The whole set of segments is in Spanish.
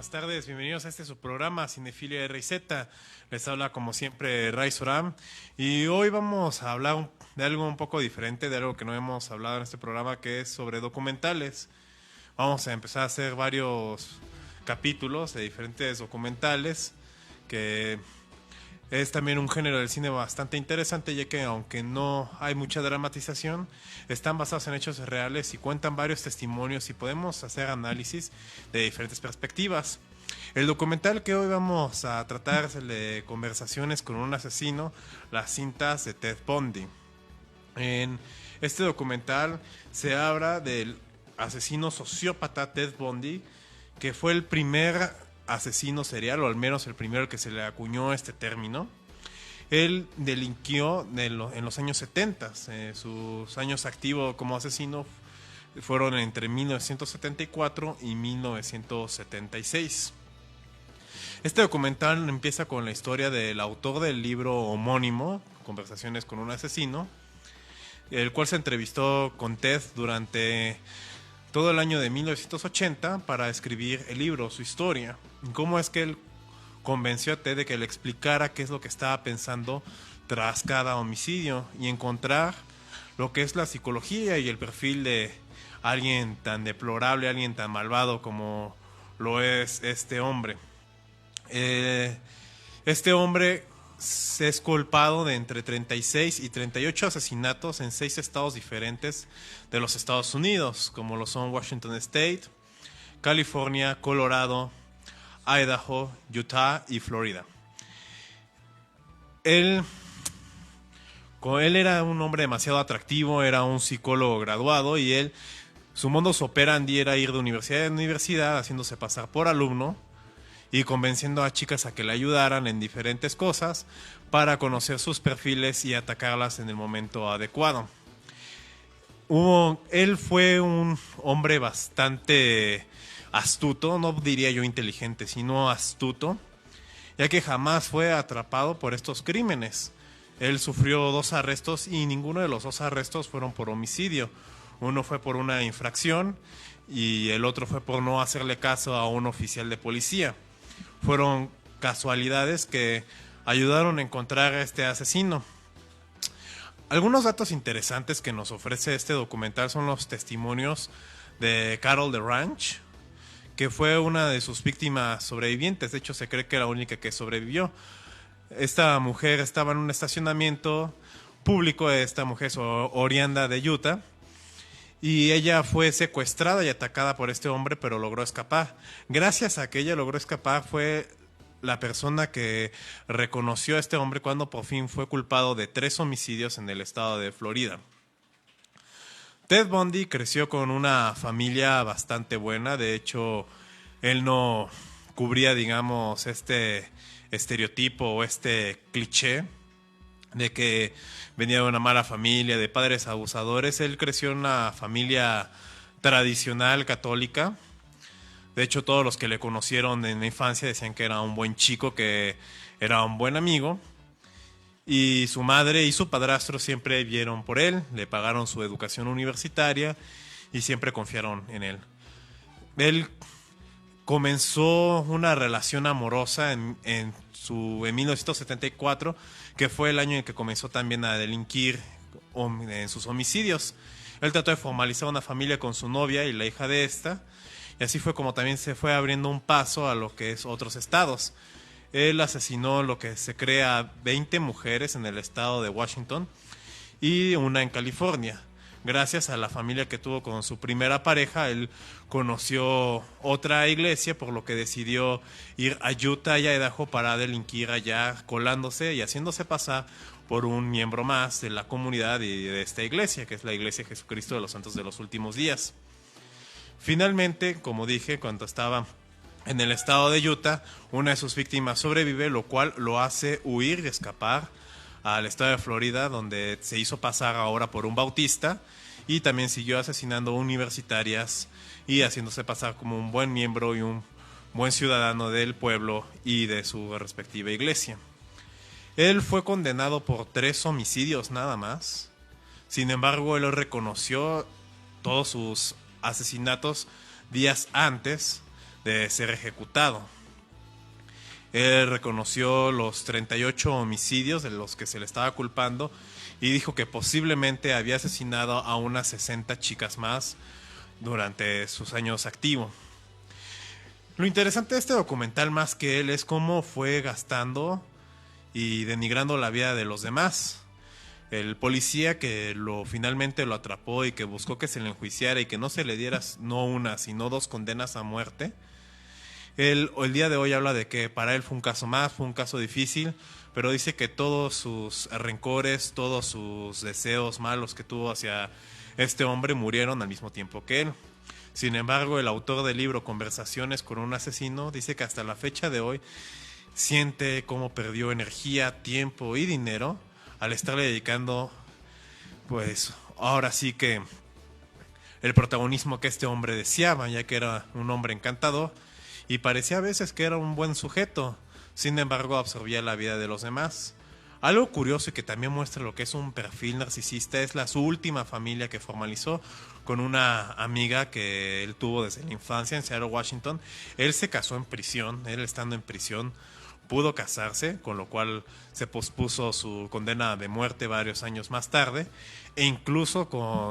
buenas tardes, bienvenidos a este su programa Cinefilia RZ. Les habla como siempre Ray Soram y hoy vamos a hablar de algo un poco diferente, de algo que no hemos hablado en este programa, que es sobre documentales. Vamos a empezar a hacer varios capítulos de diferentes documentales, que es también un género del cine bastante interesante, ya que aunque no hay mucha dramatización, están basados en hechos reales y cuentan varios testimonios y podemos hacer análisis de diferentes perspectivas. El documental que hoy vamos a tratar es el de Conversaciones con un asesino, las cintas de Ted Bundy. En este documental se habla del asesino sociópata Ted Bundy, que fue el primer asesino serial, o al menos el primero que se le acuñó este término. Él delinquió en los años 70. Sus años activos como asesino fueron entre 1974 y 1976. Este documental empieza con la historia del autor del libro homónimo, Conversaciones con un asesino, el cual se entrevistó con Ted durante todo el año de 1980 para escribir el libro, su historia. Cómo es que él convenció a Ted de que le explicara qué es lo que estaba pensando tras cada homicidio y encontrar lo que es la psicología y el perfil de alguien tan deplorable, alguien tan malvado como lo es este hombre. Este hombre es culpado de entre 36 y 38 asesinatos en 6 estados diferentes de los Estados Unidos, como lo son Washington State, California, Colorado, Idaho, Utah y Florida. Él era un hombre demasiado atractivo, era un psicólogo graduado y su modus operandi era ir de universidad en universidad haciéndose pasar por alumno y convenciendo a chicas a que le ayudaran en diferentes cosas para conocer sus perfiles y atacarlas en el momento adecuado. Él fue un hombre bastante astuto, no diría yo inteligente, sino astuto, ya que jamás fue atrapado por estos crímenes. Él sufrió 2 arrestos y ninguno de los 2 arrestos fueron por homicidio. Uno fue por una infracción y el otro fue por no hacerle caso a un oficial de policía. Fueron casualidades que ayudaron a encontrar a este asesino. Algunos datos interesantes que nos ofrece este documental son los testimonios de Carol DeRanch, que fue una de sus víctimas sobrevivientes. De hecho, se cree que era la única que sobrevivió. Esta mujer estaba en un estacionamiento público, esta mujer es oriunda de Utah, y ella fue secuestrada y atacada por este hombre, pero logró escapar. Gracias a que ella logró escapar, fue la persona que reconoció a este hombre cuando por fin fue culpado de 3 homicidios en el estado de Florida. Ted Bundy creció con una familia bastante buena. De hecho, él no cubría, digamos, este estereotipo o este cliché de que venía de una mala familia, de padres abusadores. Él creció en una familia tradicional católica. De hecho, todos los que le conocieron en la infancia decían que era un buen chico, que era un buen amigo. Y su madre y su padrastro siempre vieron por él, le pagaron su educación universitaria y siempre confiaron en él. Él comenzó una relación amorosa en 1974, que fue el año en que comenzó también a delinquir en sus homicidios. Él trató de formalizar una familia con su novia y la hija de esta, y así fue como también se fue abriendo un paso a lo que es otros estados. Él asesinó lo que se cree a 20 mujeres en el estado de Washington y una en California. Gracias a la familia que tuvo con su primera pareja, él conoció otra iglesia, por lo que decidió ir a Utah y a Idaho para delinquir allá, colándose y haciéndose pasar por un miembro más de la comunidad y de esta iglesia, que es la Iglesia de Jesucristo de los Santos de los Últimos Días. Finalmente, como dije, cuando estaba en el estado de Utah, una de sus víctimas sobrevive, lo cual lo hace huir y escapar al estado de Florida, donde se hizo pasar ahora por un bautista y también siguió asesinando universitarias y haciéndose pasar como un buen miembro y un buen ciudadano del pueblo y de su respectiva iglesia. Él fue condenado por 3 homicidios nada más. Sin embargo, él reconoció todos sus asesinatos días antes de ser ejecutado. Él reconoció los 38 homicidios de los que se le estaba culpando y dijo que posiblemente había asesinado a unas 60 chicas más durante sus años activos. Lo interesante de este documental, más que él, es cómo fue gastando y denigrando la vida de los demás. El policía que finalmente lo atrapó y que buscó que se le enjuiciara y que no se le diera no una, sino 2 condenas a muerte, el día de hoy habla de que para él fue un caso más, fue un caso difícil, pero dice que todos sus rencores, todos sus deseos malos que tuvo hacia este hombre murieron al mismo tiempo que él. Sin embargo, el autor del libro Conversaciones con un asesino dice que hasta la fecha de hoy siente cómo perdió energía, tiempo y dinero al estarle dedicando, pues ahora sí que el protagonismo que este hombre deseaba, ya que era un hombre encantador y parecía a veces que era un buen sujeto. Sin embargo, absorbía la vida de los demás. Algo curioso y que también muestra lo que es un perfil narcisista es su última familia que formalizó con una amiga que él tuvo desde la infancia en Seattle, Washington. Él se casó en prisión, él estando en prisión pudo casarse, con lo cual se pospuso su condena de muerte varios años más tarde, e incluso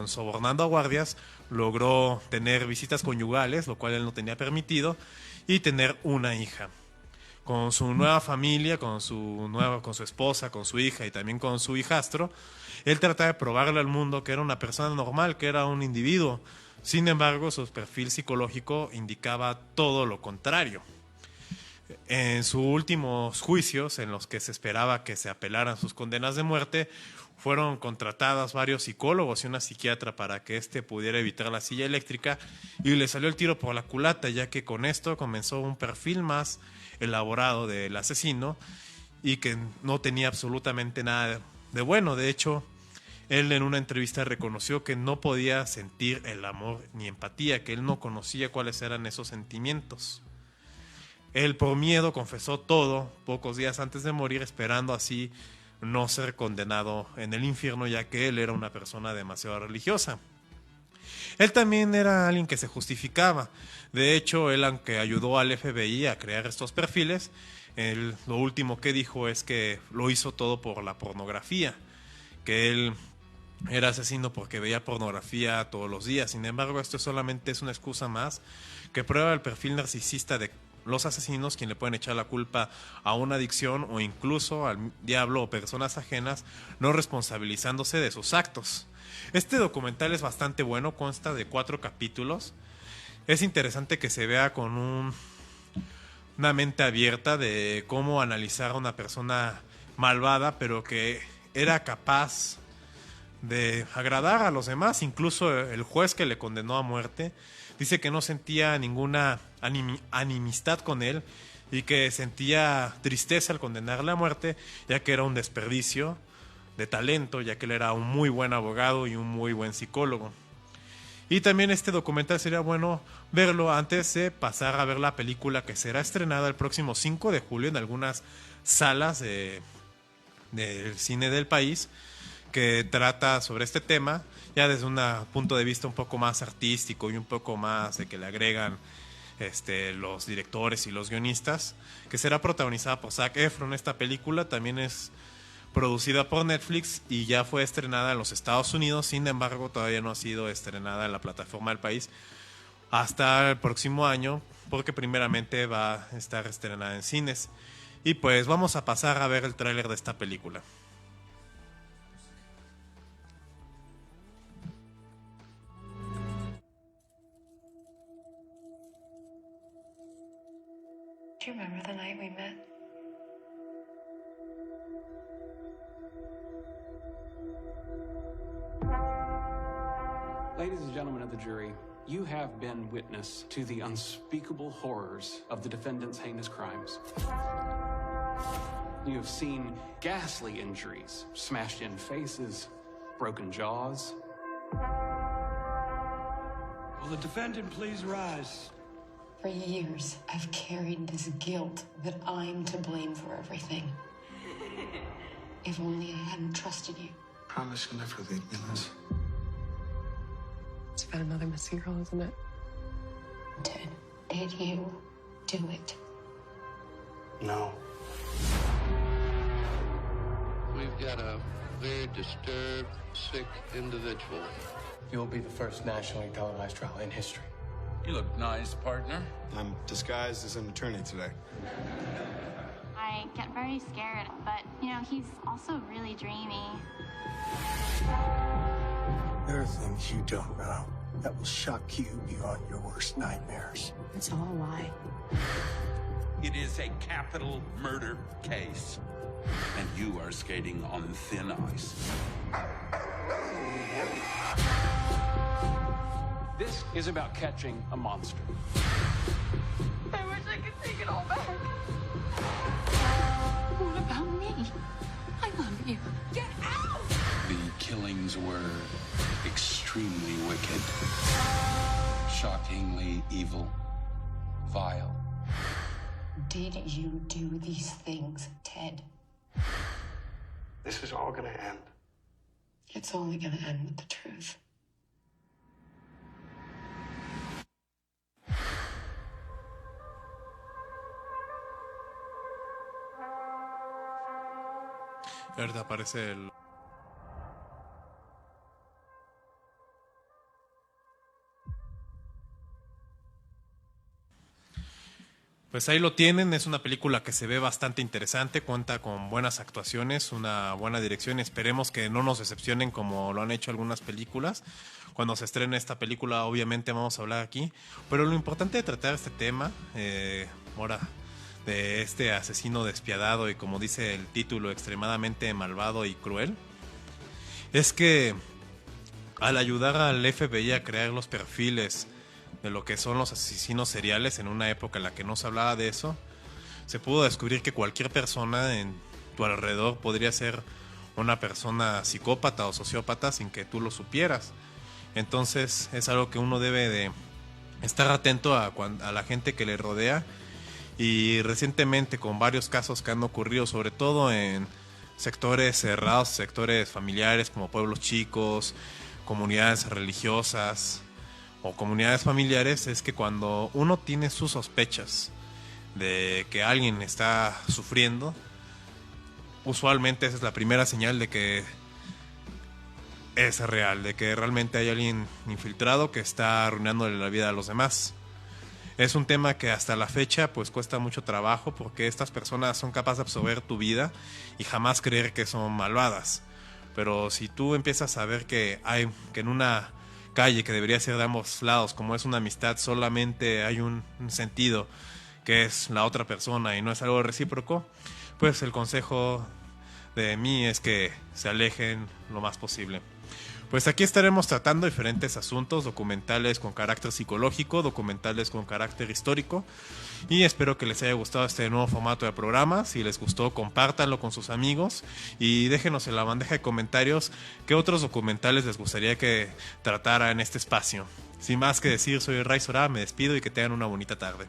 sobornando a guardias logró tener visitas conyugales, lo cual él no tenía permitido, y tener una hija. Con su nueva familia, con su esposa, con su hija y también con su hijastro, él trataba de probarle al mundo que era una persona normal, que era un individuo. Sin embargo, su perfil psicológico indicaba todo lo contrario. En sus últimos juicios, en los que se esperaba que se apelaran sus condenas de muerte, fueron contratados varios psicólogos y una psiquiatra para que éste pudiera evitar la silla eléctrica, y le salió el tiro por la culata, ya que con esto comenzó un perfil más elaborado del asesino y que no tenía absolutamente nada de bueno. De hecho, él en una entrevista reconoció que no podía sentir el amor ni empatía, que él no conocía cuáles eran esos sentimientos. Él por miedo confesó todo pocos días antes de morir, esperando así no ser condenado en el infierno, ya que él era una persona demasiado religiosa. Él también era alguien que se justificaba. De hecho, él, aunque ayudó al FBI a crear estos perfiles, lo último que dijo es que lo hizo todo por la pornografía, que él era asesino porque veía pornografía todos los días. Sin embargo, esto solamente es una excusa más que prueba el perfil narcisista de los asesinos, quien le pueden echar la culpa a una adicción o incluso al diablo o personas ajenas, no responsabilizándose de sus actos. Este documental es bastante bueno, consta de 4 capítulos. Es interesante que se vea con una mente abierta de cómo analizar a una persona malvada, pero que era capaz de agradar a los demás. Incluso el juez que le condenó a muerte dice que no sentía ninguna animistad con él y que sentía tristeza al condenarle a muerte, ya que era un desperdicio de talento, ya que él era un muy buen abogado y un muy buen psicólogo. Y también este documental sería bueno verlo antes de pasar a ver la película, que será estrenada el próximo 5 de julio en algunas salas del cine del país, que trata sobre este tema ya desde un punto de vista un poco más artístico y un poco más de que le agregan los directores y los guionistas, que será protagonizada por Zac Efron. Esta película también es producida por Netflix y ya fue estrenada en los Estados Unidos. Sin embargo, todavía no ha sido estrenada en la plataforma del país hasta el próximo año, porque primeramente va a estar estrenada en cines. Y pues vamos a pasar a ver el tráiler de esta película. Do you remember the night we met? Ladies and gentlemen of the jury, you have been witness to the unspeakable horrors of the defendant's heinous crimes. You have seen ghastly injuries, smashed in faces, broken jaws. Will the defendant please rise? For years, I've carried this guilt that I'm to blame for everything. If only I hadn't trusted you. Promise you'll never leave me, Liz. It's about another missing girl, isn't it? Ted. Did you do it? No. We've got a very disturbed, sick individual. You'll be the first nationally televised trial in history. You look nice, partner. I'm disguised as an attorney today. I get very scared, but, you know, he's also really dreamy. There are things you don't know that will shock you beyond your worst nightmares. It's all a lie. It is a capital murder case, and you are skating on thin ice. This is about catching a monster. I wish I could take it all back. What about me? I love you. Get out! The killings were extremely wicked, shockingly evil, vile. Did you do these things, Ted? This is all gonna end. It's only gonna end with the truth. Ahorita aparece el... Pues ahí lo tienen, es una película que se ve bastante interesante, cuenta con buenas actuaciones, una buena dirección, esperemos que no nos decepcionen como lo han hecho algunas películas. Cuando se estrene esta película obviamente vamos a hablar aquí, pero lo importante de tratar este tema, ahora, de este asesino despiadado y como dice el título, extremadamente malvado y cruel, es que al ayudar al FBI a crear los perfiles de lo que son los asesinos seriales en una época en la que no se hablaba de eso, se pudo descubrir que cualquier persona en tu alrededor podría ser una persona psicópata o sociópata sin que tú lo supieras. Entonces es algo que uno debe de estar atento a la gente que le rodea, y recientemente con varios casos que han ocurrido, sobre todo en sectores cerrados, sectores familiares como pueblos chicos, comunidades religiosas o comunidades familiares, es que cuando uno tiene sus sospechas de que alguien está sufriendo, usualmente esa es la primera señal de que es real, de que realmente hay alguien infiltrado que está arruinándole la vida a los demás. Es un tema que hasta la fecha pues cuesta mucho trabajo, porque estas personas son capaces de absorber tu vida y jamás creer que son malvadas. Pero si tú empiezas a ver que en una calle que debería ser de ambos lados, como es una amistad, solamente hay un sentido que es la otra persona y no es algo recíproco, pues el consejo de mí es que se alejen lo más posible. Pues aquí estaremos tratando diferentes asuntos, documentales con carácter psicológico, documentales con carácter histórico, y espero que les haya gustado este nuevo formato de programa. Si les gustó, compártanlo con sus amigos y déjenos en la bandeja de comentarios qué otros documentales les gustaría que tratara en este espacio. Sin más que decir, soy Ray Sora, me despido y que tengan una bonita tarde.